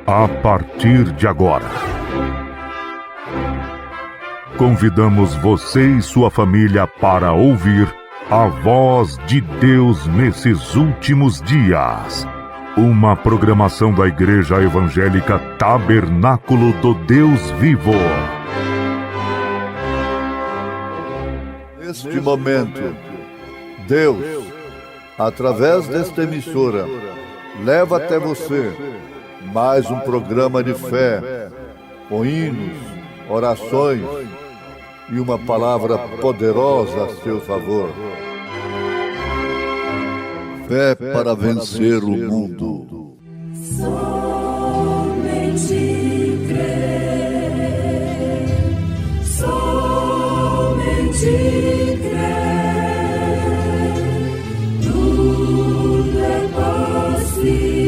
A partir de agora, convidamos você e sua família para ouvir a voz de Deus nesses últimos dias. Uma programação da Igreja Evangélica Tabernáculo do Deus Vivo. Neste momento, Deus, através desta emissora, leva até você mais um programa de fé, com hinos, orações e uma palavra poderosa a seu favor. Fé para vencer o mundo. Somente crer, somente crer, tudo é possível.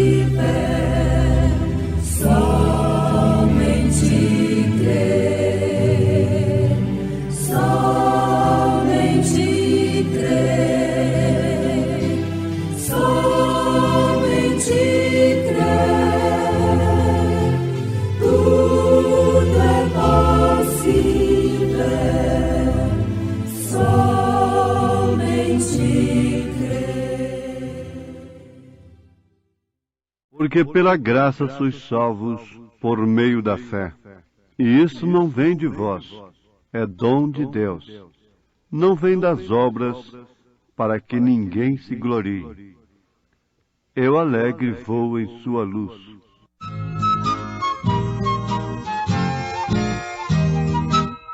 Somente crer, somente crer, somente crer, tudo é possível. Somente crer. Porque pela graça sois salvos por meio da fé. E isso não vem de vós, é dom de Deus. Não vem das obras, para que ninguém se glorie. Eu alegre vou em sua luz.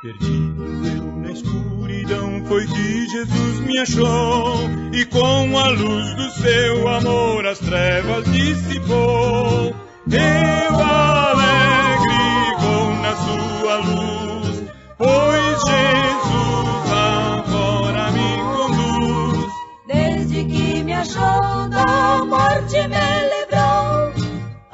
Perdido eu na escuridão, foi que Jesus me achou, e com a luz do seu amor as trevas dissipou. Eu alegre vou na sua luz, pois Jesus agora me conduz. Desde que me achou da morte me livrou,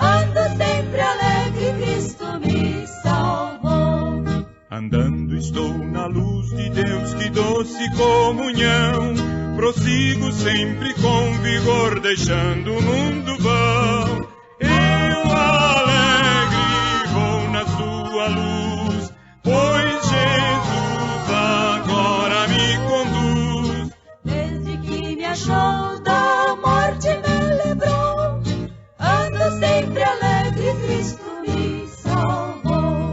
ando sempre alegre, Cristo me salvou. Andando estou na luz de Deus, que doce comunhão, prossigo sempre com vigor, deixando o mundo vão. Eu alegre vou na sua luz, pois Jesus agora me conduz. Desde que me achou da morte me livrou, ando sempre alegre, Cristo me salvou.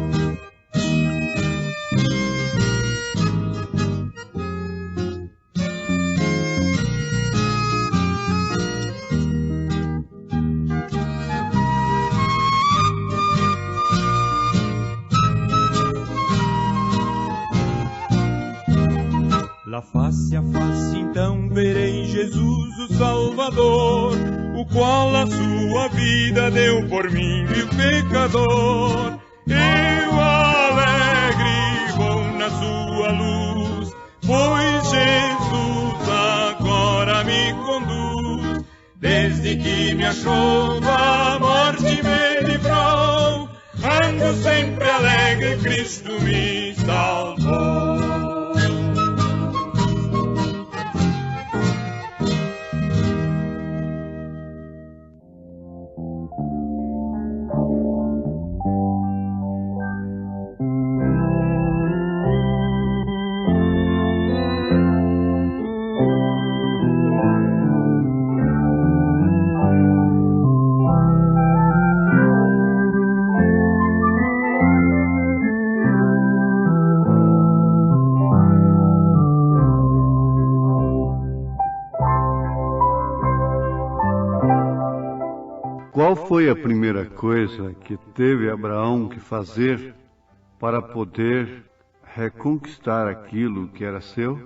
Lá face a face então verei Jesus o Salvador, o qual a sua vida deu por mim, vil pecador. Eu alegre vou na sua luz, pois Jesus agora me conduz. Desde que me achou da morte me livrou, ando sempre alegre, Cristo me salvou. Qual foi a primeira coisa que teve Abraão que fazer para poder reconquistar aquilo que era seu?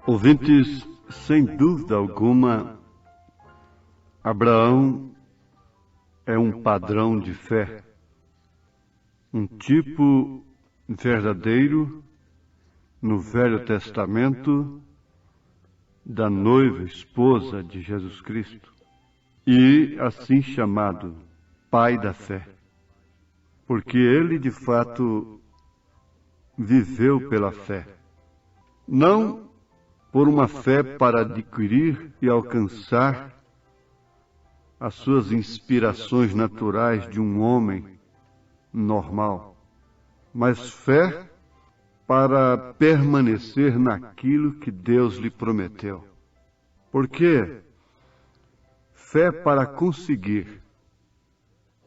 Ouvintes, sem dúvida alguma, Abraão é um padrão de fé. um tipo verdadeiro no Velho Testamento da noiva esposa de Jesus Cristo e assim chamado pai da fé, porque ele de fato viveu pela fé, não por uma fé para adquirir e alcançar as suas inspirações naturais de um homem normal, mas fé para permanecer naquilo que Deus lhe prometeu. Porque fé para conseguir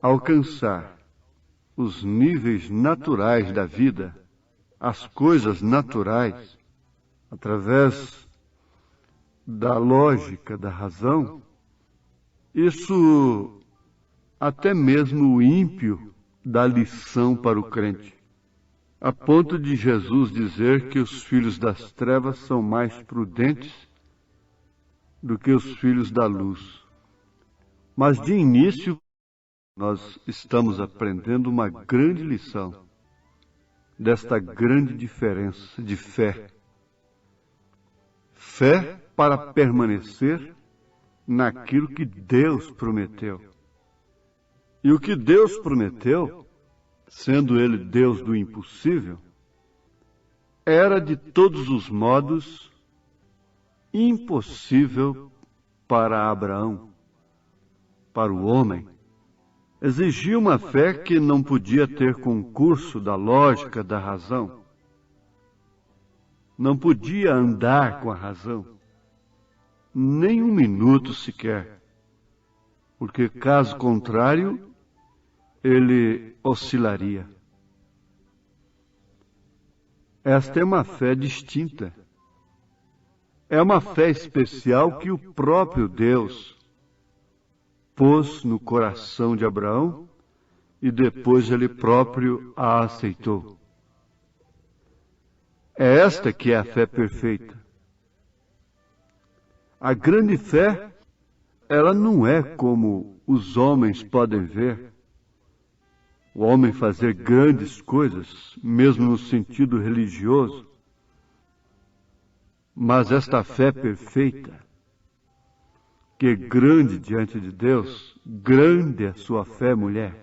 alcançar os níveis naturais da vida, as coisas naturais, através da lógica, da razão, isso até mesmo o ímpio dá lição para o crente, a ponto de Jesus dizer que os filhos das trevas são mais prudentes do que os filhos da luz. Mas de início, nós estamos aprendendo uma grande lição desta grande diferença de fé. Fé para permanecer naquilo que Deus prometeu. E o que Deus prometeu, sendo Ele Deus do impossível, era de todos os modos impossível para Abraão, para o homem. Exigia uma fé que não podia ter concurso da lógica, da razão. Não podia andar com a razão, nem um minuto sequer, porque caso contrário, ele oscilaria. Esta é uma fé distinta. É uma fé especial que o próprio Deus pôs no coração de Abraão e depois ele próprio a aceitou. É esta que é a fé perfeita. A grande fé, ela não é como os homens podem ver. O homem fazer grandes coisas, mesmo no sentido religioso. Mas esta fé perfeita, que é grande diante de Deus, grande é a sua fé, mulher.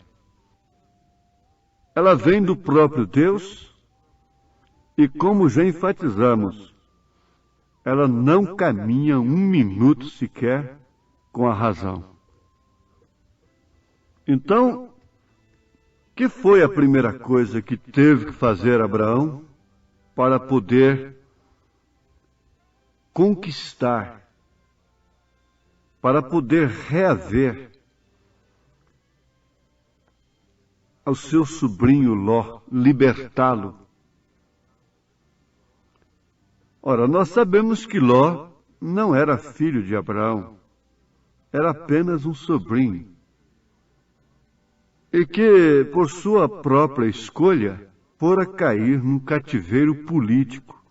Ela vem do próprio Deus e, como já enfatizamos, ela não caminha um minuto sequer com a razão. Então, que foi a primeira coisa que teve que fazer Abraão para poder conquistar, para poder reaver ao seu sobrinho Ló, libertá-lo? Ora, nós sabemos que Ló não era filho de Abraão, era apenas um sobrinho. E que, por sua própria escolha, fora cair num cativeiro político.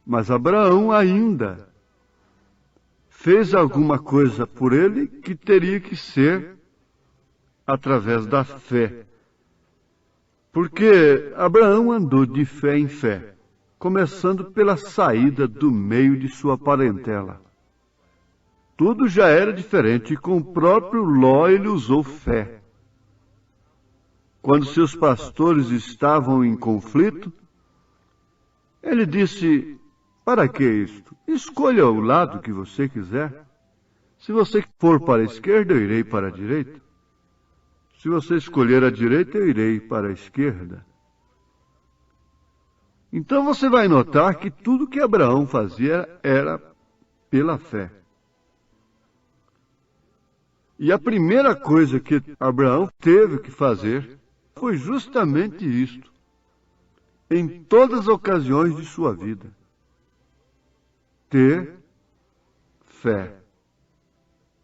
Mas Abraão ainda fez alguma coisa por ele que teria que ser através da fé. Porque Abraão andou de fé em fé, começando pela saída do meio de sua parentela. Tudo já era diferente e com o próprio Ló ele usou fé. Quando seus pastores estavam em conflito, ele disse: para que isto? Escolha o lado que você quiser. Se você for para a esquerda, eu irei para a direita. Se você escolher a direita, eu irei para a esquerda. Então você vai notar que tudo que Abraão fazia era pela fé. E a primeira coisa que Abraão teve que fazer foi justamente isto, em todas as ocasiões de sua vida: ter fé.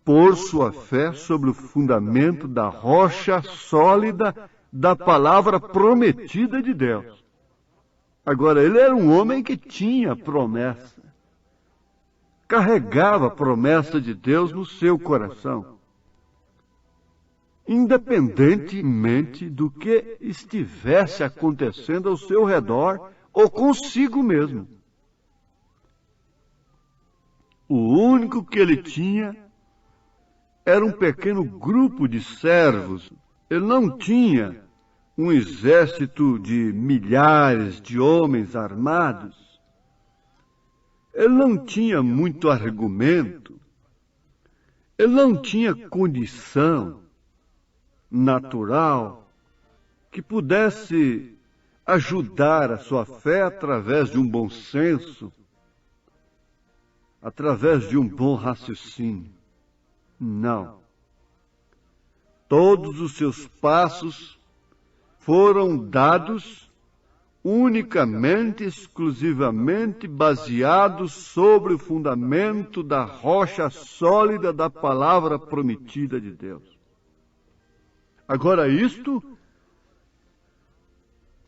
Pôr sua fé sobre o fundamento da rocha sólida da palavra prometida de Deus. Agora, ele era um homem que tinha promessa, carregava a promessa de Deus no seu coração. independentemente do que estivesse acontecendo ao seu redor ou consigo mesmo. O único que ele tinha era um pequeno grupo de servos. Ele não tinha um exército de milhares de homens armados. Ele não tinha muito argumento. Ele não tinha condição natural que pudesse ajudar a sua fé através de um bom senso, através de um bom raciocínio. Não. Todos os seus passos foram dados unicamente, exclusivamente baseados sobre o fundamento da rocha sólida da palavra prometida de Deus. Agora, isto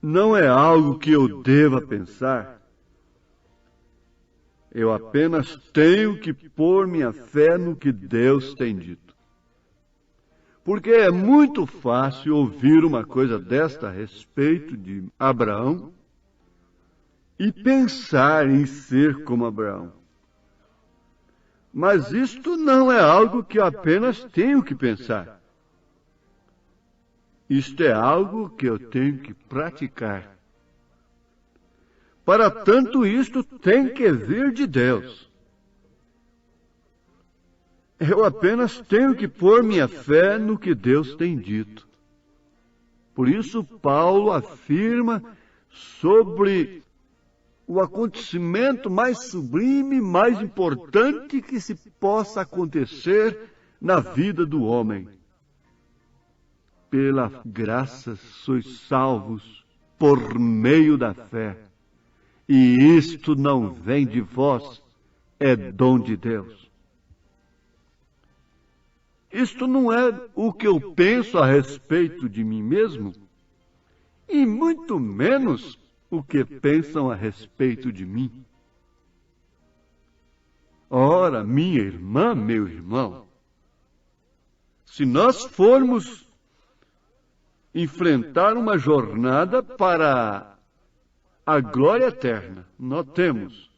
não é algo que eu deva pensar. Eu apenas tenho que pôr minha fé no que Deus tem dito. Porque é muito fácil ouvir uma coisa desta a respeito de Abraão e pensar em ser como Abraão. Mas isto não é algo que eu apenas tenho que pensar. Isto é algo que eu tenho que praticar. Para tanto, isto tem que vir de Deus. Eu apenas tenho que pôr minha fé no que Deus tem dito. Por isso, Paulo afirma sobre o acontecimento mais sublime, mais importante que se possa acontecer na vida do homem. Pela graça sois salvos por meio da fé. E isto não vem de vós, é dom de Deus. Isto não é o que eu penso a respeito de mim mesmo, e muito menos o que pensam a respeito de mim. Ora, minha irmã, meu irmão, se nós formos enfrentar uma jornada para a glória eterna, notemos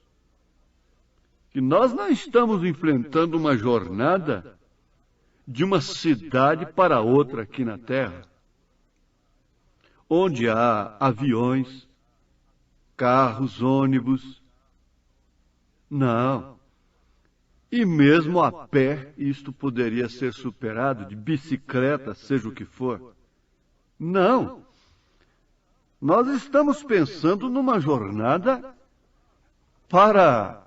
que nós não estamos enfrentando uma jornada de uma cidade para outra aqui na Terra, onde há aviões, carros, ônibus. Não. E mesmo a pé, isto poderia ser superado, de bicicleta, seja o que for. Não. Nós estamos pensando numa jornada para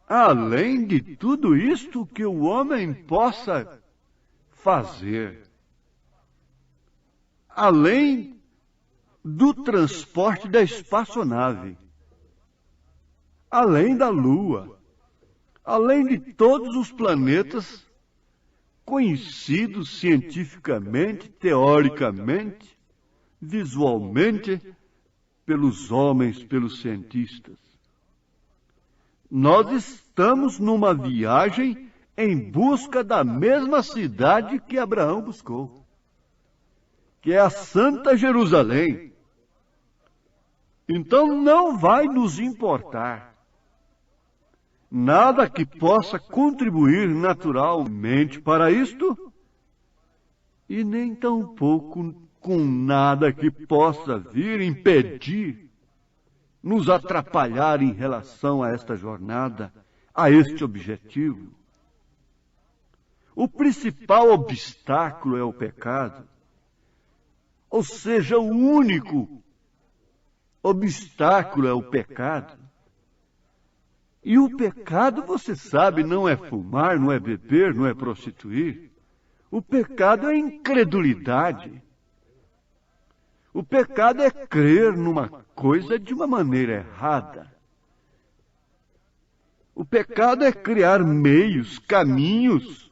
além de tudo isto que o homem possa fazer. Além do transporte da espaçonave, além da Lua, além de todos os planetas conhecidos cientificamente, teoricamente, visualmente, pelos homens, pelos cientistas. Nós estamos numa viagem em busca da mesma cidade que Abraão buscou, que é a Santa Jerusalém. Então não vai nos importar nada que possa contribuir naturalmente para isto, e nem tampouco com nada que possa vir impedir, nos atrapalhar em relação a esta jornada, a este objetivo. O principal obstáculo é o pecado, ou seja, o único obstáculo é o pecado. E o pecado, você sabe, não é fumar, não é beber, não é prostituir. O pecado é incredulidade. O pecado é crer numa coisa de uma maneira errada. O pecado é criar meios, caminhos.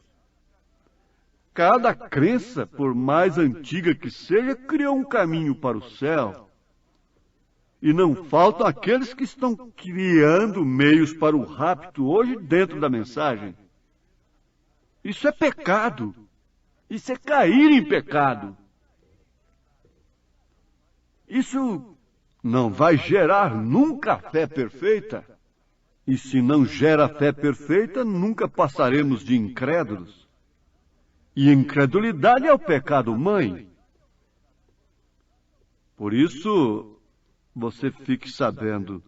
Cada crença, por mais antiga que seja, criou um caminho para o céu. E não faltam aqueles que estão criando meios para o rapto hoje dentro da mensagem. Isso é pecado. Isso é cair em pecado. Isso não vai gerar nunca a fé perfeita. E se não gera fé perfeita, nunca passaremos de incrédulos. E incredulidade é o pecado mãe. Por isso, você fique sabendo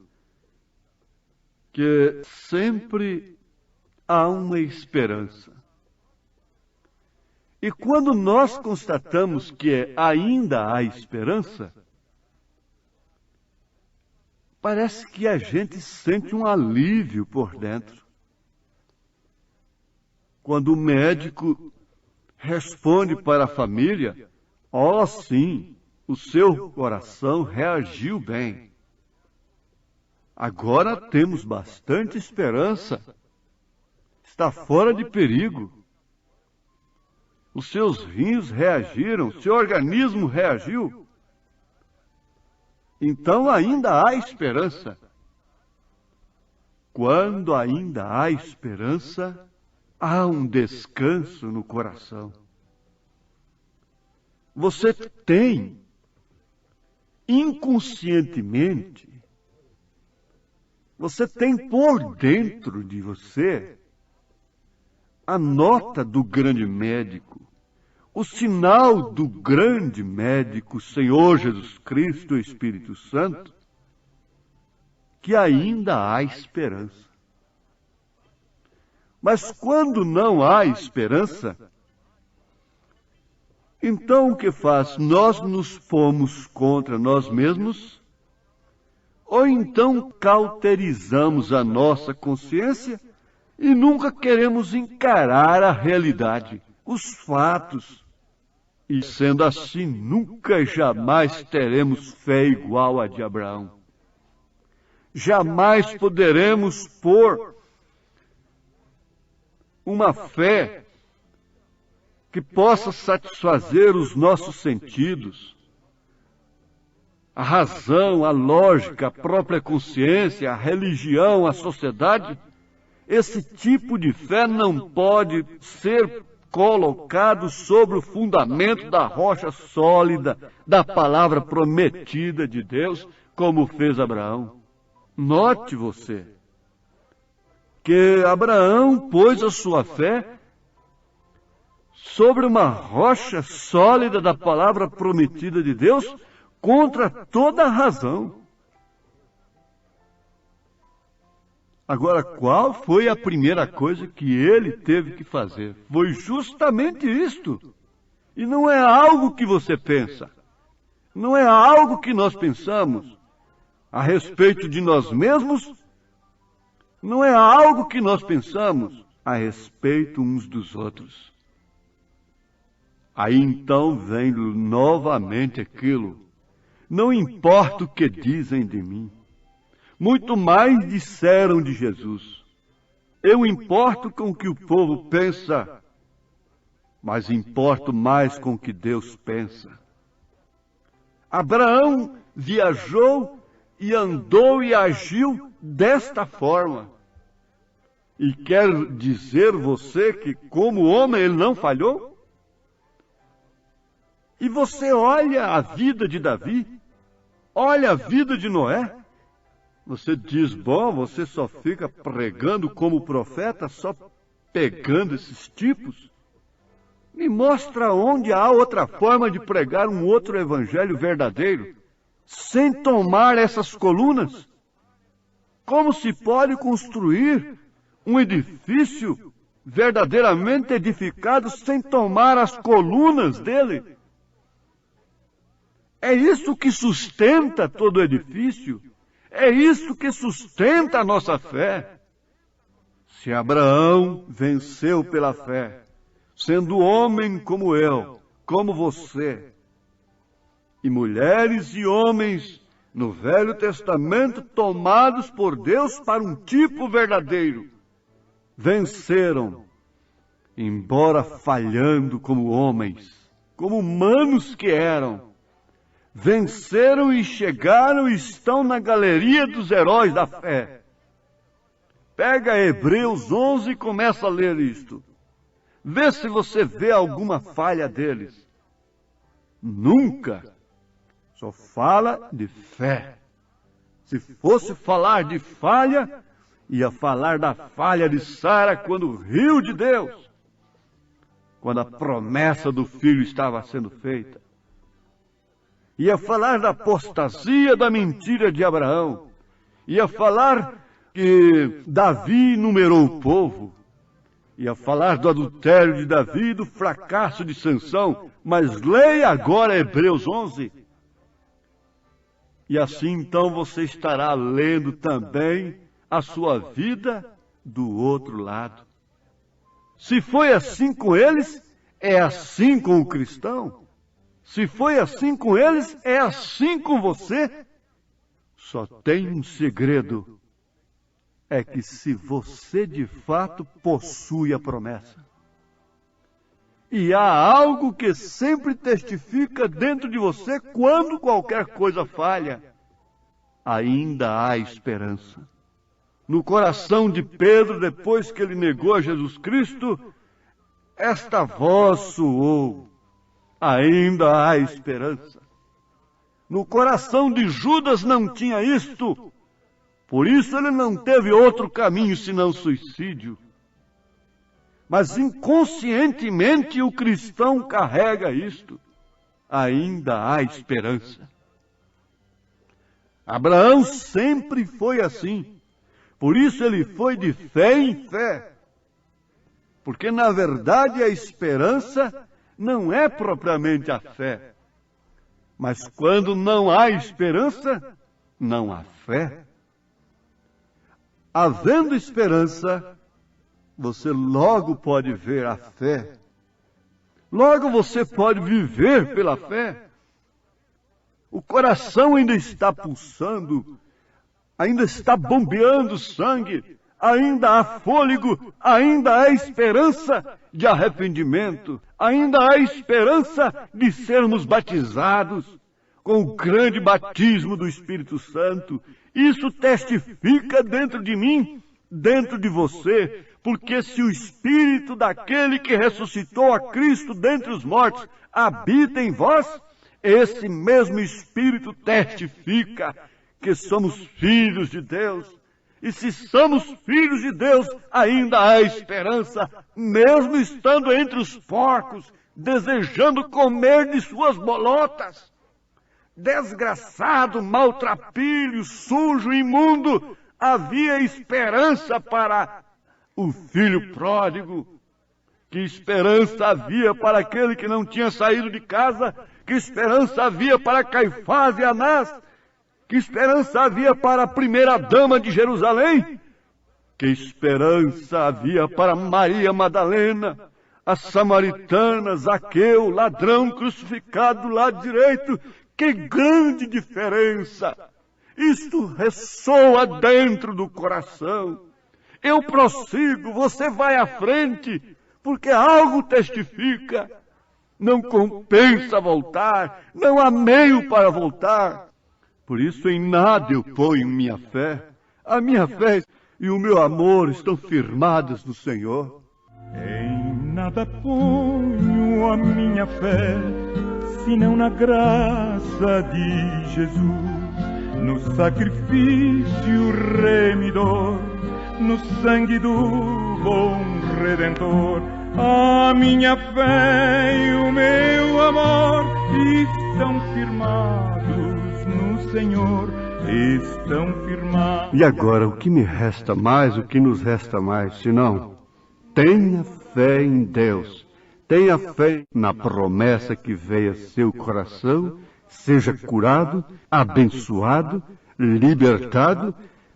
que sempre há uma esperança. E quando nós constatamos que ainda há esperança, parece que a gente sente um alívio por dentro. Quando o médico responde para a família, ó, sim, o seu coração reagiu bem. Agora temos bastante esperança. Está fora de perigo. Os seus rins reagiram, seu organismo reagiu. Então ainda há esperança. Quando ainda há esperança, há um descanso no coração. Você tem, inconscientemente, você tem por dentro de você a nota do grande médico, o sinal do grande médico, Senhor Jesus Cristo, Espírito Santo, que ainda há esperança. Mas quando não há esperança, então o que faz? Nós nos pomos contra nós mesmos, ou então cauterizamos a nossa consciência e nunca queremos encarar a realidade, os fatos. E sendo assim, nunca jamais teremos fé igual a de Abraão. Jamais poderemos pôr uma fé que possa satisfazer os nossos sentidos, a razão, a lógica, a própria consciência, a religião, a sociedade. Esse tipo de fé não pode ser colocado sobre o fundamento da rocha sólida, da palavra prometida de Deus, como fez Abraão. Note você que Abraão pôs a sua fé sobre uma rocha sólida da palavra prometida de Deus, contra toda a razão. Agora, qual foi a primeira coisa que ele teve que fazer? Foi justamente isto. E não é algo que você pensa. Não é algo que nós pensamos a respeito de nós mesmos. Não é algo que nós pensamos a respeito uns dos outros. Aí então vem novamente aquilo. Não importa o que dizem de mim. Muito mais disseram de Jesus. Eu importo com o que o povo pensa, mas importo mais com o que Deus pensa. Abraão viajou e andou e agiu desta forma. E quer dizer você que, como homem, ele não falhou? E você olha a vida de Davi, olha a vida de Noé. Você diz, bom, você só fica pregando como profeta, só pegando esses tipos? Me mostra onde há outra forma de pregar um outro evangelho verdadeiro, sem tomar essas colunas. Como se pode construir um edifício verdadeiramente edificado sem tomar as colunas dele? É isso que sustenta todo o edifício. É isso que sustenta a nossa fé. Se Abraão venceu pela fé, sendo homem como eu, como você, e mulheres e homens no Velho Testamento tomados por Deus para um tipo verdadeiro, venceram, embora falhando como homens, como humanos que eram, venceram e chegaram e estão na galeria dos heróis da fé. Pega Hebreus 11 e começa a ler isto. Vê se você vê alguma falha deles. Nunca. Só fala de fé. Se fosse falar de falha, ia falar da falha de Sara quando riu de Deus, quando a promessa do filho estava sendo feita. Ia falar da apostasia, da mentira de Abraão. Ia falar que Davi numerou o povo. Ia falar do adultério de Davi e do fracasso de Sansão. Mas leia agora Hebreus 11. E assim então você estará lendo também a sua vida do outro lado. Se foi assim com eles, é assim com o cristão. Se foi assim com eles, é assim com você. Só tem um segredo. É que se você de fato possui a promessa, e há algo que sempre testifica dentro de você quando qualquer coisa falha, ainda há esperança. No coração de Pedro, depois que ele negou a Jesus Cristo, esta voz soou: ainda há esperança. No coração de Judas não tinha isto. Por isso ele não teve outro caminho senão suicídio. Mas inconscientemente o cristão carrega isto. Ainda há esperança. Abraão sempre foi assim. Por isso ele foi de fé em fé. Porque na verdade a esperança não é propriamente a fé. Mas quando não há esperança, não há fé. Havendo esperança, você logo pode ver a fé. Logo você pode viver pela fé. O coração ainda está pulsando, ainda está bombeando sangue, ainda há fôlego, ainda há esperança de arrependimento, ainda há esperança de sermos batizados com o grande batismo do Espírito Santo. Isso testifica dentro de mim, dentro de você, porque se o Espírito daquele que ressuscitou a Cristo dentre os mortos habita em vós, esse mesmo Espírito testifica que somos filhos de Deus. E se somos filhos de Deus, ainda há esperança, mesmo estando entre os porcos, desejando comer de suas bolotas. Desgraçado, maltrapilho, sujo, imundo, havia esperança para o filho pródigo. Que esperança havia para aquele que não tinha saído de casa? Que esperança havia para Caifás e Anás? Que esperança havia para a primeira dama de Jerusalém? Que esperança havia para Maria Madalena, a samaritana, Zaqueu, ladrão crucificado do lado direito? Que grande diferença! Isto ressoa dentro do coração. Eu prossigo, você vai à frente, porque algo testifica. Não compensa voltar, não há meio para voltar. Por isso em nada eu ponho minha fé. A minha fé e o meu amor estão firmados no Senhor. Em nada ponho a minha fé, senão na graça de Jesus, no sacrifício remidor, no sangue do bom Redentor. A minha fé e o meu amor estão firmados no Senhor, estão firmados. E agora, o que me resta mais, o que nos resta mais, senão tenha fé em Deus. Tenha fé na promessa que veio a seu coração, seja curado, abençoado, libertado,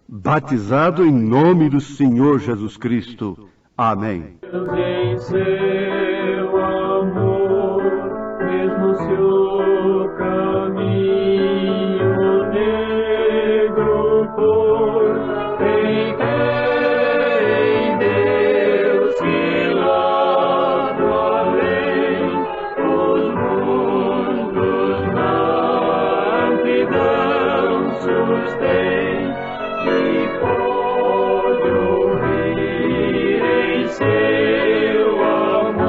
batizado em nome do Senhor Jesus Cristo. Amém. Em seu amor, mesmo se o caminho negro for, tem fé em Deus que lá do além os mundos na amplidão sustém e pode ouvir em seu amor.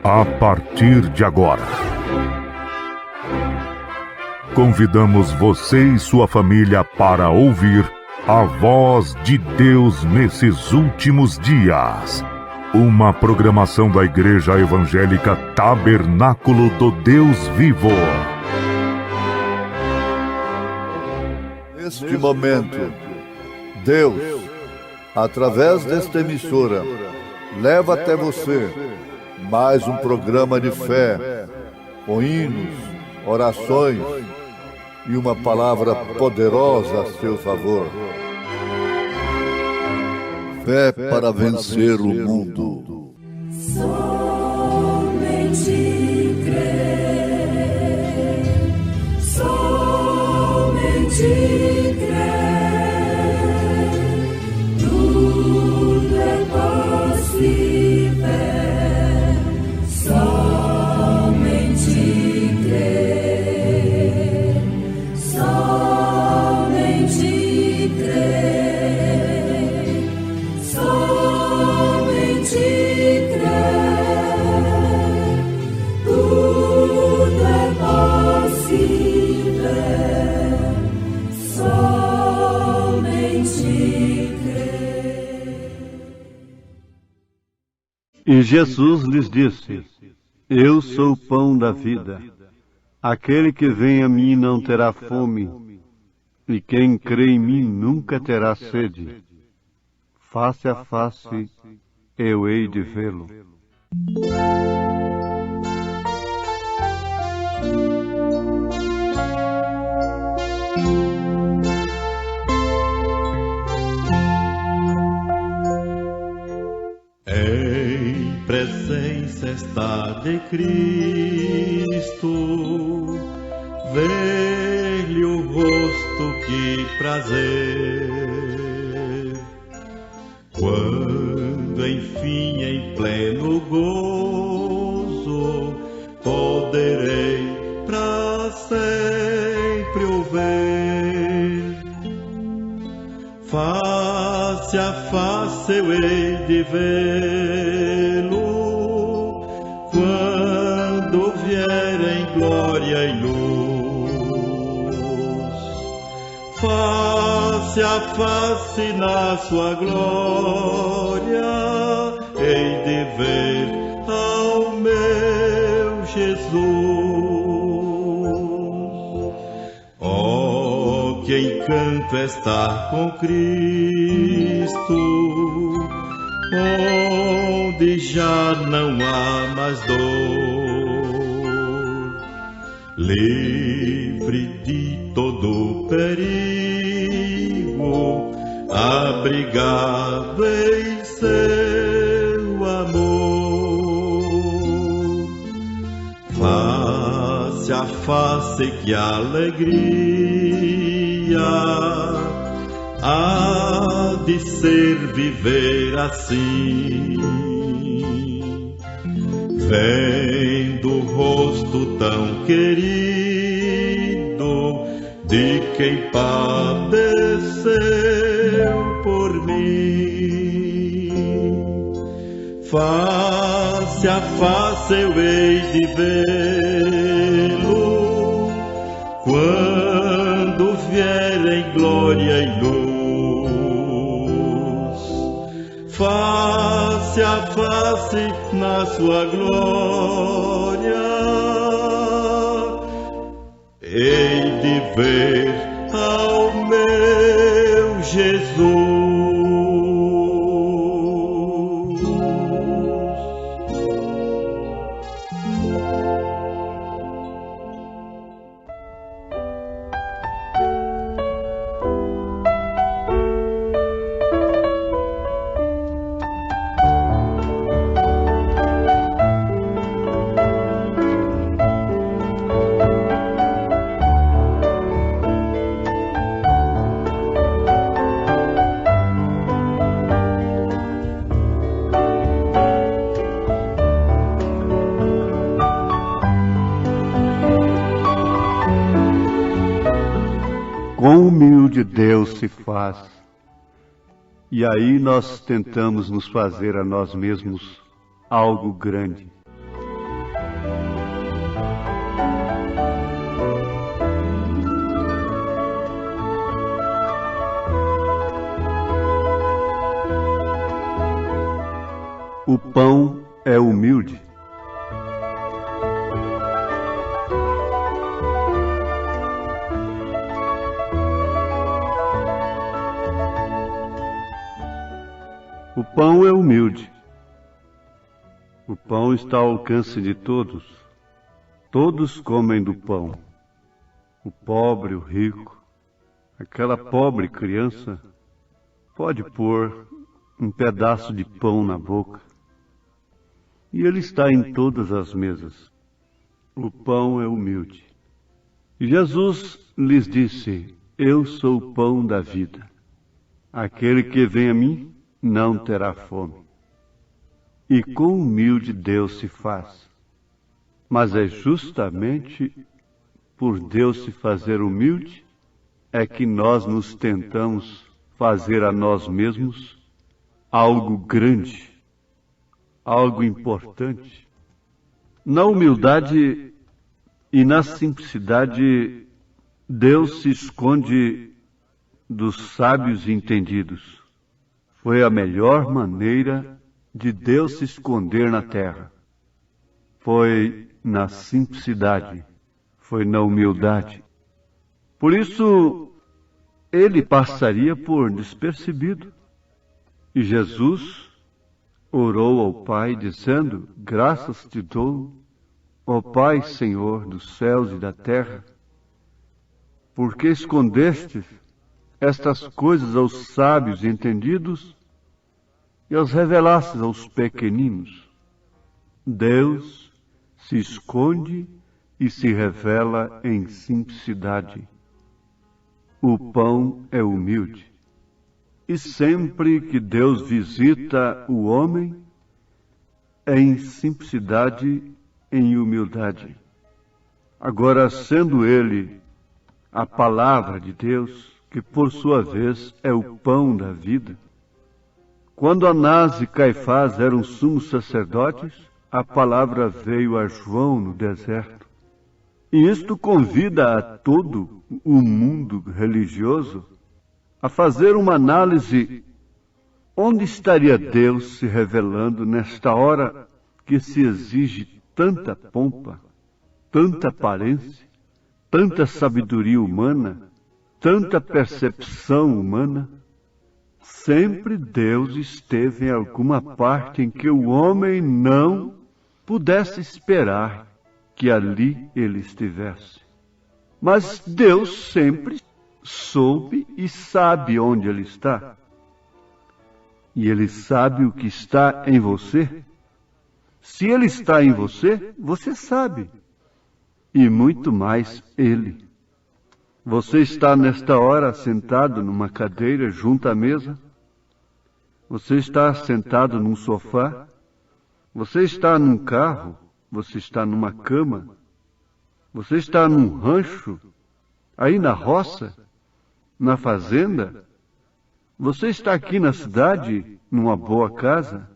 A partir de agora, convidamos você e sua família para ouvir a voz de Deus nesses últimos dias. Uma programação da Igreja Evangélica Tabernáculo do Deus Vivo. Neste momento, Deus, através desta emissora, leva até você mais um programa de fé, com hinos, orações e uma palavra poderosa a seu favor. Fé para vencer o mundo. Somente crer, somente crer, tudo é possível. Somente crer, somente crer, somente crer, tudo é possível. Somente crer. E Jesus lhes disse: Eu sou o pão da vida. Aquele que vem a mim não terá fome, e quem crê em mim nunca terá sede. Face a face eu hei de vê-lo. Em presença está de Cristo, ver-lhe o rosto, que prazer. Quando enfim em pleno gozo poderei pra sempre o ver, face a face eu hei de vê-lo, quando vier em glória e luz, face a face na sua glória, hei de ver ao meu Jesus. Oh, que encanto estar com Cristo, onde já não há mais dor, livre de todo perigo, abrigado em seu amor. Face a face, que alegria há de ser viver assim, vendo o rosto tão querido de quem padeceu por mim. Face a face eu hei de vê-lo, quando vier em glória e luz, face a face na sua glória, hei de ver ao meu Jesus. Quão humilde Deus se faz, e aí nós tentamos nos fazer a nós mesmos algo grande. O pão é humilde. O pão é humilde. O pão está ao alcance de todos. Todos comem do pão. O pobre, o rico, aquela pobre criança pode pôr um pedaço de pão na boca. E ele está em todas as mesas. O pão é humilde. E Jesus lhes disse: Eu sou o pão da vida. Aquele que vem a mim não terá fome. E quão humilde Deus se faz. Mas é justamente por Deus se fazer humilde é que nós nos tentamos fazer a nós mesmos algo grande, algo importante. Na humildade e na simplicidade, Deus se esconde dos sábios e entendidos. Foi a melhor maneira de Deus se esconder na terra. Foi na simplicidade. foi na humildade. Por isso, ele passaria por despercebido. E Jesus orou ao Pai, dizendo: graças te dou, ó Pai, Senhor dos céus e da terra, porque escondeste estas coisas aos sábios e entendidos e as revelastes aos pequeninos. Deus se esconde e se revela em simplicidade. O pão é humilde. E sempre que Deus visita o homem, é em simplicidade, em humildade. Agora, sendo ele a palavra de Deus, que por sua vez é o pão da vida, quando Anás e Caifás eram sumos sacerdotes, a palavra veio a João no deserto. E isto convida a todo o mundo religioso a fazer uma análise: onde estaria Deus se revelando nesta hora que se exige tanta pompa, tanta aparência, tanta sabedoria humana, tanta percepção humana? Sempre Deus esteve em alguma parte em que o homem não pudesse esperar que ali ele estivesse. Mas Deus sempre soube e sabe onde ele está. E ele sabe o que está em você. Se ele está em você, você sabe. E muito mais ele. Você está nesta hora sentado numa cadeira junto à mesa? Você está sentado num sofá? Você está num carro? Você está numa cama? Você está num rancho? Aí na roça? Na fazenda? Você está aqui na cidade, numa boa casa?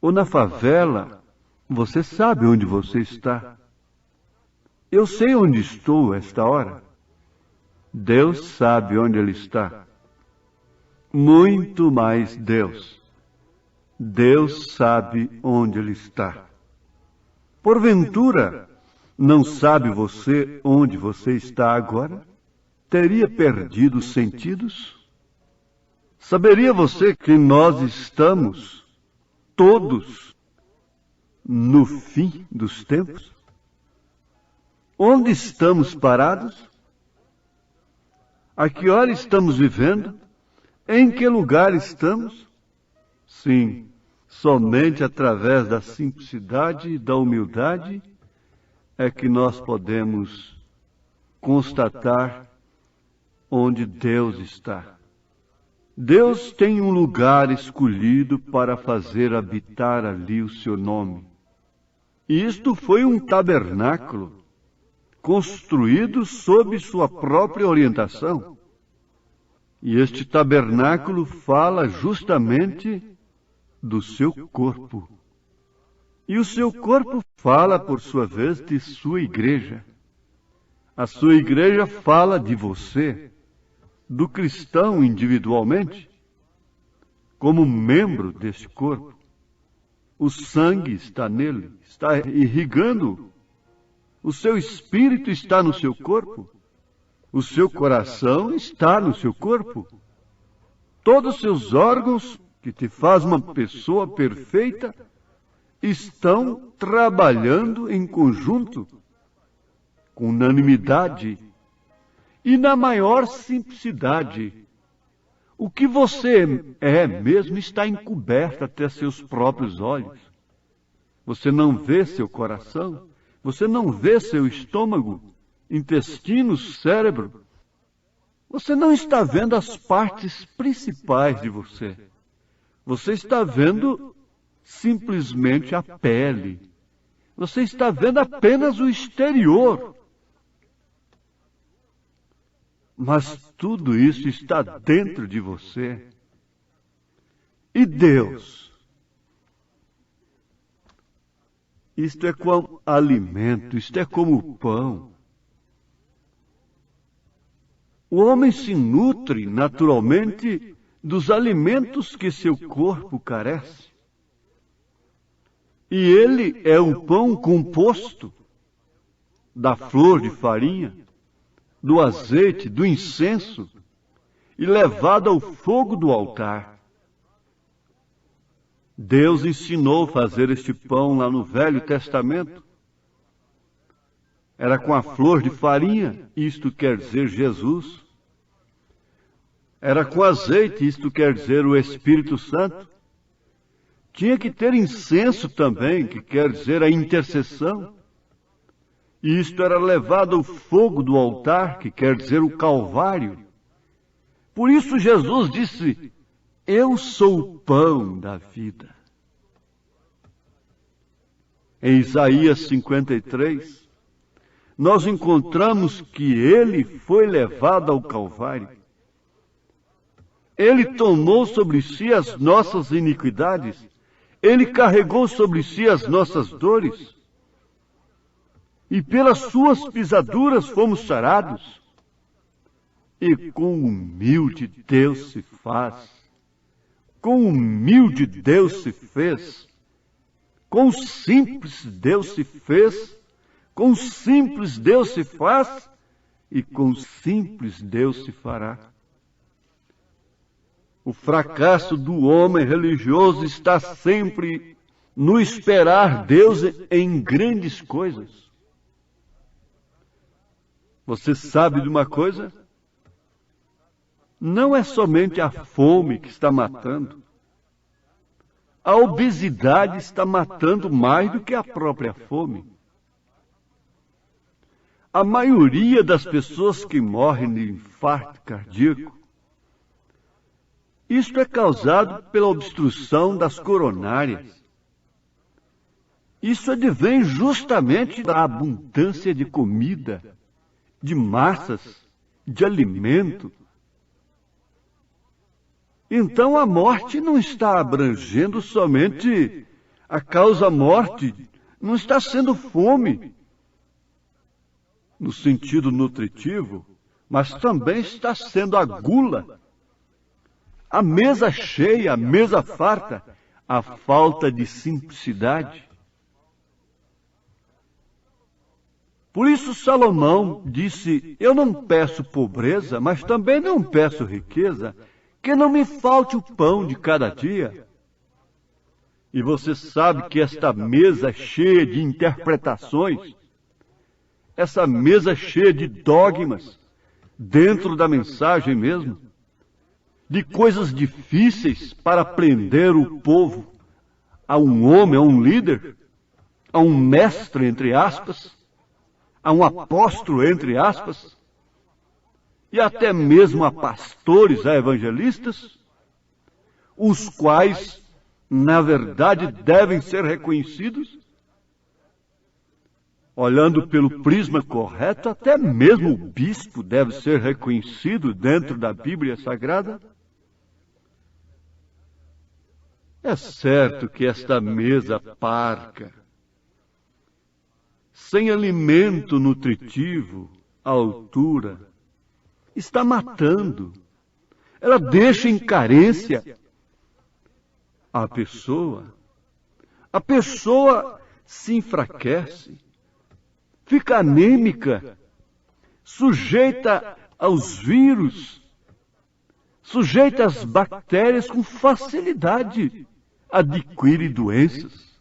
Ou na favela? Você sabe onde você está. Eu sei onde estou esta hora. Deus sabe onde Ele está. Muito mais Deus. Deus sabe onde Ele está. Porventura, não sabe você onde você está agora? Teria perdido os sentidos? Saberia você que nós estamos todos no fim dos tempos? Onde estamos parados? A que hora estamos vivendo? Em que lugar estamos? Sim, somente através da simplicidade e da humildade é que nós podemos constatar onde Deus está. Deus tem um lugar escolhido para fazer habitar ali o seu nome. E isto foi um tabernáculo construído sob sua própria orientação. E este tabernáculo fala justamente do seu corpo. E o seu corpo fala, por sua vez, de sua igreja. A sua igreja fala de você, do cristão individualmente, como membro deste corpo. O sangue está nele, está irrigando. O seu espírito está no seu corpo. O seu coração está no seu corpo. Todos os seus órgãos, que te faz uma pessoa perfeita, estão trabalhando em conjunto, com unanimidade e na maior simplicidade. O que você é mesmo está encoberto até seus próprios olhos. Você não vê seu coração, você não vê seu estômago, intestino, cérebro. Você não está vendo as partes principais de você. Você está vendo simplesmente a pele. Você está vendo apenas o exterior. Mas tudo isso está dentro de você. E Deus? Isto é como alimento, isto é como pão. O homem se nutre naturalmente dos alimentos que seu corpo carece. E ele é o pão composto. da flor de farinha, do azeite, do incenso, e levado ao fogo do altar. Deus ensinou a fazer este pão lá no Velho Testamento. Era com a flor de farinha, isto quer dizer Jesus. Era com azeite, isto quer dizer o Espírito Santo. Tinha que ter incenso também, que quer dizer a intercessão. E isto era levado ao fogo do altar, que quer dizer o Calvário. Por isso Jesus disse: eu sou o pão da vida. Em Isaías 53, nós encontramos que ele foi levado ao Calvário. Ele tomou sobre si as nossas iniquidades. Ele carregou sobre si as nossas dores. E pelas suas pisaduras fomos sarados. E com humilde Deus se faz. Com humilde Deus se fez. Com simples Deus se fez. Com simples Deus se faz. E com simples Deus se fará. O fracasso do homem religioso está sempre no esperar Deus em grandes coisas. Você sabe de uma coisa? Não é somente a fome que está matando. A obesidade está matando mais do que a própria fome. A maioria das pessoas que morrem de infarto cardíaco, isto é causado pela obstrução das coronárias. Isso advém justamente da abundância de comida, de massas, de alimento. Então a morte não está abrangendo somente a causa-morte, não está sendo fome, no sentido nutritivo, mas também está sendo a gula, a mesa cheia, a mesa farta, a falta de simplicidade. Por isso Salomão disse: eu não peço pobreza, mas também não peço riqueza, que não me falte o pão de cada dia. E você sabe que esta mesa cheia de interpretações, essa mesa cheia de dogmas, dentro da mensagem mesmo, de coisas difíceis para prender o povo a um homem, a um líder, a um mestre, entre aspas, a um apóstolo, entre aspas, e até mesmo a pastores, a evangelistas, os quais, na verdade, devem ser reconhecidos. Olhando pelo prisma correto, até mesmo o bispo deve ser reconhecido dentro da Bíblia Sagrada. É certo que esta mesa parca, sem alimento nutritivo à altura, está matando. Ela deixa em carência a pessoa. A pessoa se enfraquece, fica anêmica, sujeita aos vírus, sujeita às bactérias com facilidade, adquire doenças.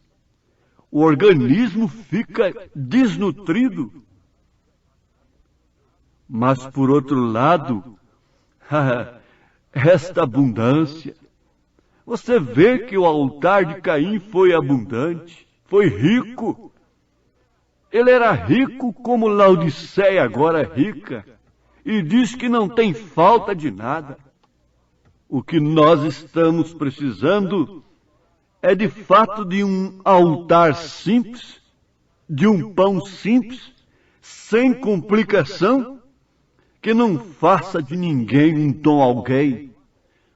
O organismo fica desnutrido. Mas, por outro lado, esta abundância, você vê que o altar de Caim foi abundante, foi rico. Ele era rico como Laodiceia agora é rica, e diz que não tem falta de nada. O que nós estamos precisando é de fato de um altar simples, de um pão simples, sem complicação, que não faça de ninguém um dom alguém,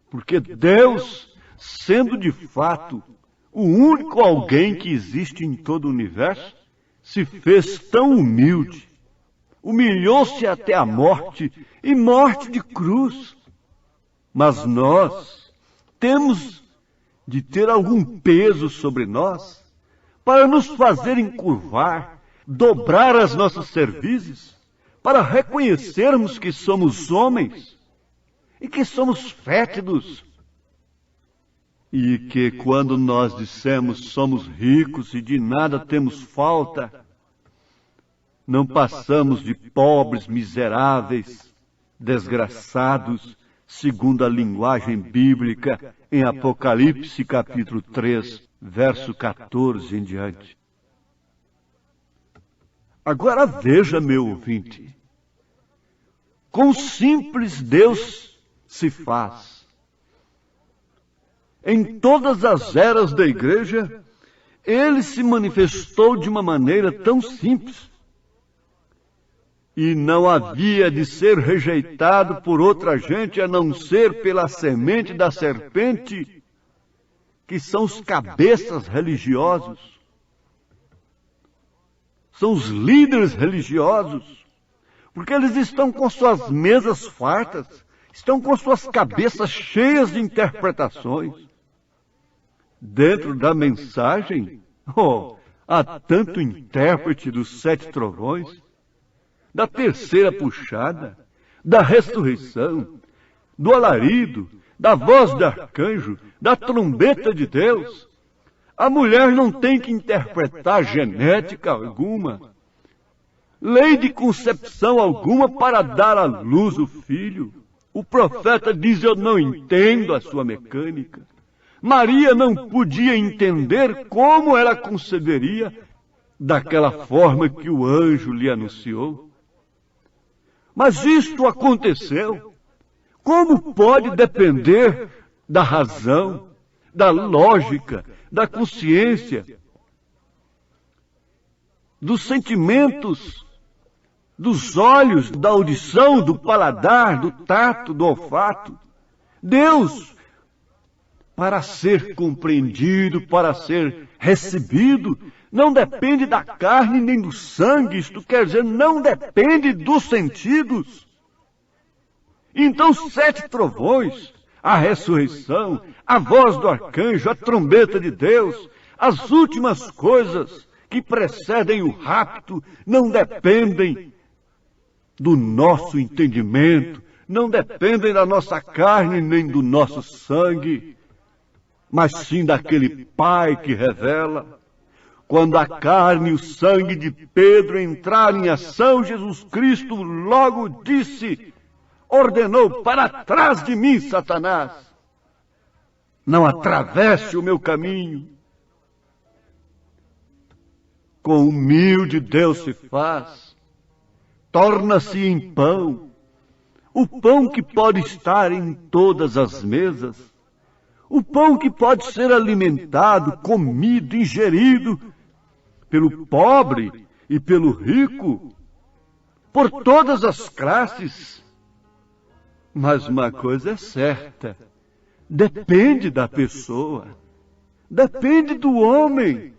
porque Deus, sendo de fato o único alguém que existe em todo o universo, se fez tão humilde, humilhou-se até a morte, e morte de cruz. Mas nós temos de ter algum peso sobre nós para nos fazer encurvar dobrar as nossas cervizes para reconhecermos que somos homens e que somos fétidos. E que quando nós dissemos somos ricos e de nada temos falta, não passamos de pobres, miseráveis, desgraçados, segundo a linguagem bíblica em Apocalipse capítulo 3, verso 14 em diante. Agora veja, meu ouvinte, quão simples Deus se faz. Em todas as eras da igreja, Ele se manifestou de uma maneira tão simples. E não havia de ser rejeitado por outra gente a não ser pela semente da serpente, que são os cabeças religiosos. São os líderes religiosos, porque eles estão com suas mesas fartas, estão com suas cabeças cheias de interpretações. Dentro da mensagem, há tanto intérprete dos 7 trovões, da terceira puxada, da ressurreição, do alarido, da voz do arcanjo, da trombeta de Deus. A mulher não tem que interpretar genética alguma, lei de concepção alguma para dar à luz o filho. O profeta diz, eu não entendo a sua mecânica. Maria não podia entender como ela conceberia daquela forma que o anjo lhe anunciou. Mas isto aconteceu. Como pode depender da razão, da lógica, da consciência, dos sentimentos, dos olhos, da audição, do paladar, do tato, do olfato? Deus, para ser compreendido, para ser recebido, não depende da carne nem do sangue, isto quer dizer, não depende dos sentidos. Então, 7 trovões, a ressurreição, a voz do arcanjo, a trombeta de Deus, as últimas coisas que precedem o rapto, não dependem do nosso entendimento, não dependem da nossa carne nem do nosso sangue, mas sim daquele Pai que revela. Quando a carne e o sangue de Pedro entraram em ação, Jesus Cristo logo disse, ordenou, para trás de mim, Satanás. Não atravesse o meu caminho. Com humilde Deus se faz, torna-se em pão, o pão que pode estar em todas as mesas, o pão que pode ser alimentado, comido, ingerido pelo pobre e pelo rico, por todas as classes. Mas uma coisa é certa, depende da pessoa, depende do homem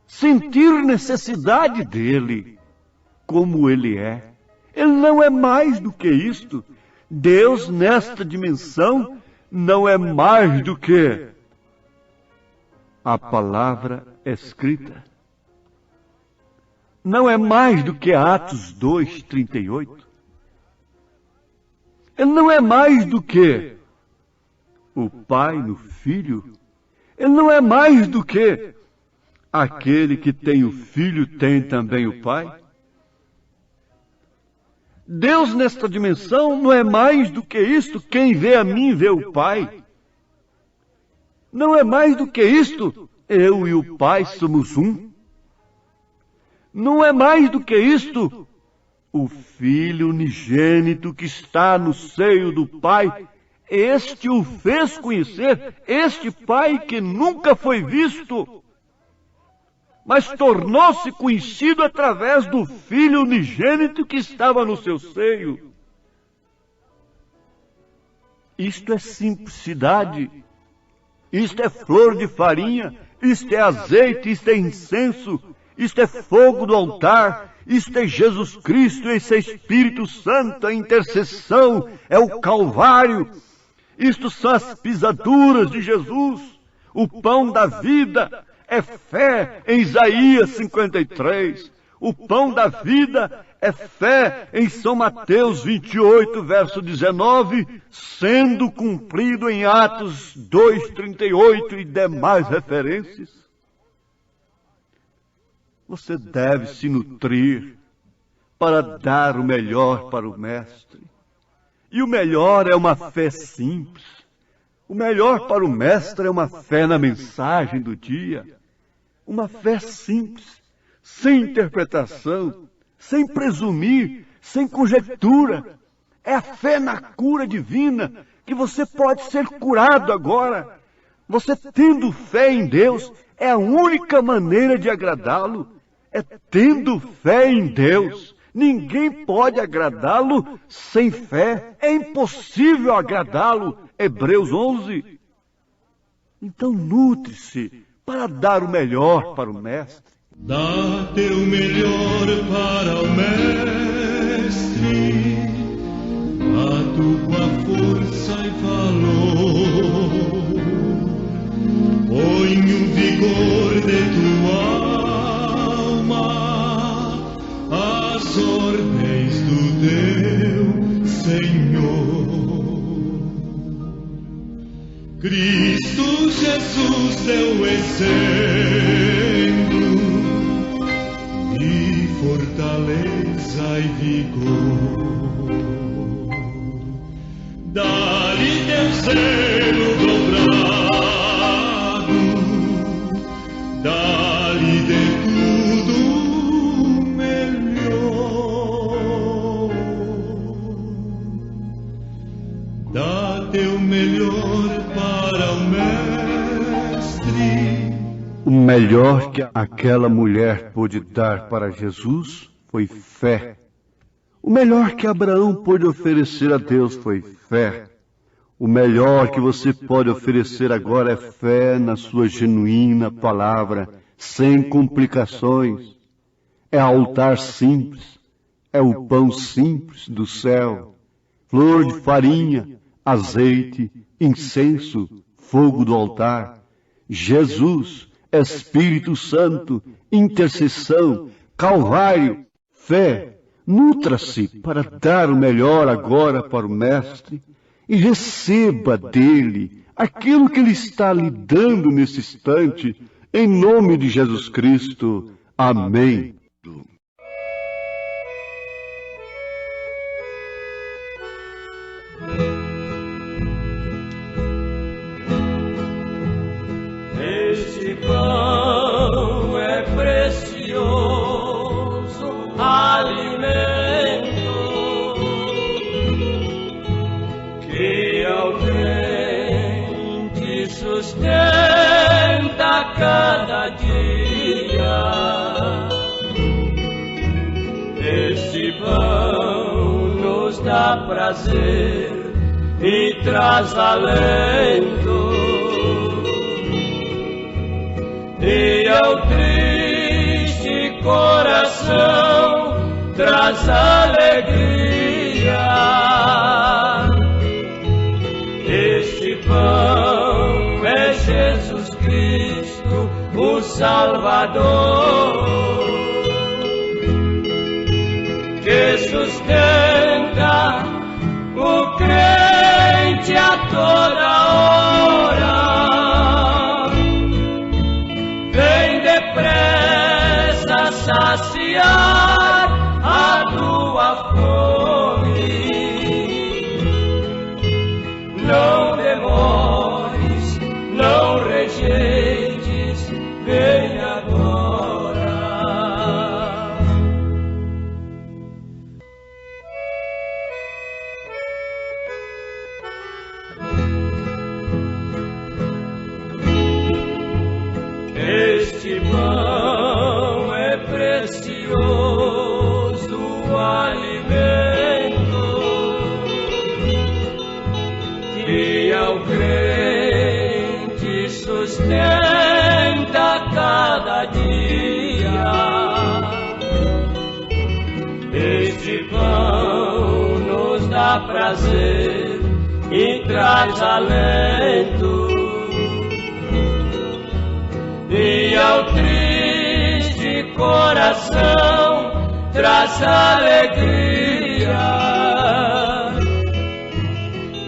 sentir necessidade dele, como ele é. Ele não é mais do que isto. Deus, nesta dimensão, não é mais do que a palavra escrita. Não é mais do que Atos 2:38. Ele não é mais do que o Pai no Filho. Ele não é mais do que aquele que tem o Filho tem também o Pai. Deus nesta dimensão não é mais do que isto. Quem vê a mim vê o Pai. Não é mais do que isto. Eu e o Pai somos um. Não é mais do que isto. O Filho unigênito que está no seio do Pai, este o fez conhecer, este Pai que nunca foi visto, mas tornou-se conhecido através do Filho unigênito que estava no seu seio. Isto é simplicidade, isto é flor de farinha, isto é azeite, isto é incenso, isto é fogo do altar, isto é Jesus Cristo, esse é Espírito Santo, a intercessão, é o Calvário, isto são as pisaduras de Jesus, o pão da vida, é fé em Isaías 53. O pão da vida é fé em São Mateus 28, verso 19, sendo cumprido em Atos 2:38 e demais referências. Você deve se nutrir para dar o melhor para o Mestre. E o melhor é uma fé simples. O melhor para o Mestre é uma fé na mensagem do dia. Uma fé simples, sem interpretação, sem presumir, sem conjectura. É a fé na cura divina, que você pode ser curado agora. Você tendo fé em Deus, é a única maneira de agradá-lo. É tendo fé em Deus. Ninguém pode agradá-lo sem fé. É impossível agradá-lo. Hebreus 11. Então nutre-se para dar o melhor para o Mestre. Dá teu melhor para o Mestre, a tua força e valor. Põe o vigor de tua alma às ordens do teu Senhor. Cristo Jesus deu exemplo de fortaleza e vigor. Dá-lhe teu zelo dobrado, dá-lhe de tudo melhor. Dá teu melhor para o Mestre. O melhor que aquela mulher pôde dar para Jesus foi fé. O melhor que Abraão pôde oferecer a Deus foi fé. O melhor que você pode oferecer agora é fé na sua genuína palavra, sem complicações. É altar simples, é o pão simples do céu, flor de farinha, azeite, incenso, fogo do altar, Jesus, Espírito Santo, intercessão, Calvário, fé. Nutra-se para dar o melhor agora para o Mestre e receba dele aquilo que ele está lhe dando nesse instante, em nome de Jesus Cristo. Amém. Este pão é precioso alimento que ao crente sustenta cada dia. Este pão nos dá prazer e traz alento, e ao triste coração traz alegria. Este pão é Jesus Cristo, o Salvador, que sustenta o crente a toda hora. Vem depressa saciar a tua fome. Não demores, não rejeites, vem agora. Este pão é precioso alimento que ao crente sustenta cada dia. Este pão nos dá prazer e traz alento, e ao triste coração traz alegria.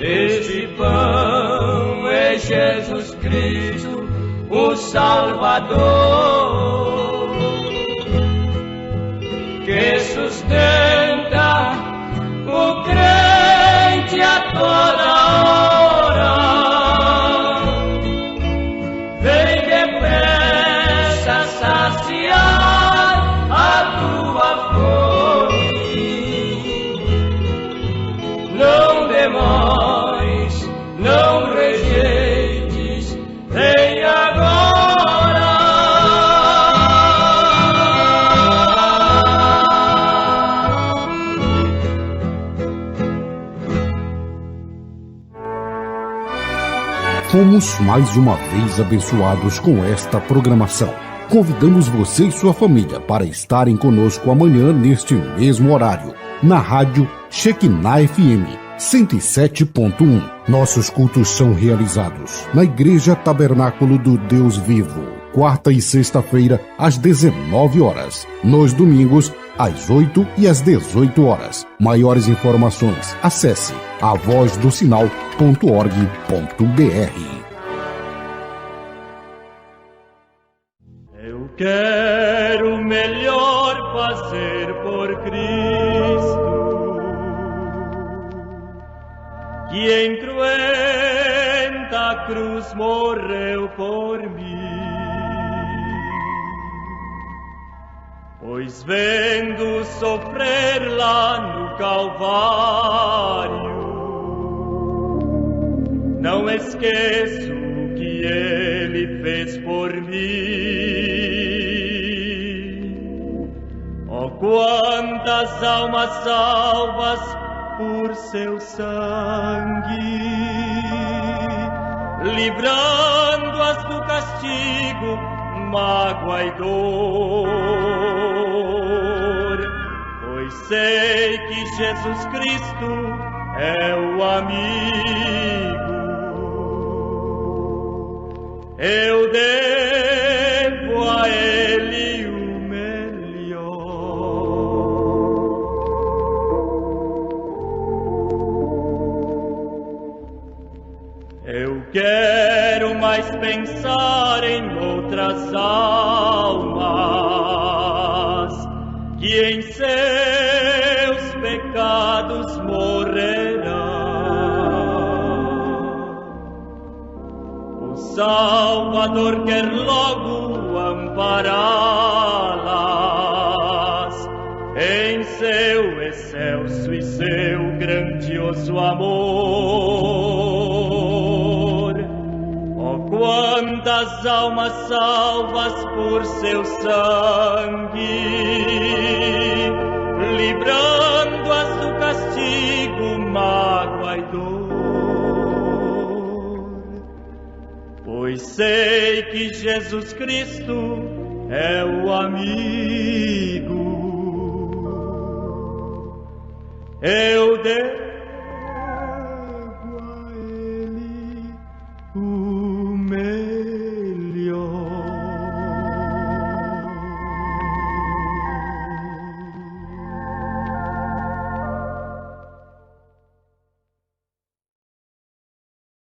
Este pão é Jesus Cristo, o Salvador, que sustenta o crente a toda hora. Vem depressa saciar a tua fome. Não demores, não rejeites, vem agora. Fomos mais uma vez abençoados com esta programação. Convidamos você e sua família para estarem conosco amanhã neste mesmo horário, na rádio Shekinah FM 107.1. Nossos cultos são realizados na Igreja Tabernáculo do Deus Vivo, quarta e sexta-feira às 19 horas, nos domingos às 8 e às 18 horas. Maiores informações, acesse avozdosinal.org.br. Eu quero melhor fazer por Cristo, que em cruenta cruz morreu por mim. Pois vendo sofrer lá no Calvário, não esqueço o que Ele fez por mim. Oh, quantas almas salvas por seu sangue, livrando-as do castigo, mágoa e dor. Pois sei que Jesus Cristo é o amigo. Eu devo a Ele o melhor. Eu quero mais pensar em outras almas que em seus pecados morrerão. O Salvador quer logo ampará-las em seu excelso e seu grandioso amor. Oh, quantas almas salvas por seu sangue, livrando-as do castigo, mágoa e dor. Pois sei que Jesus Cristo é o amigo. Eu devo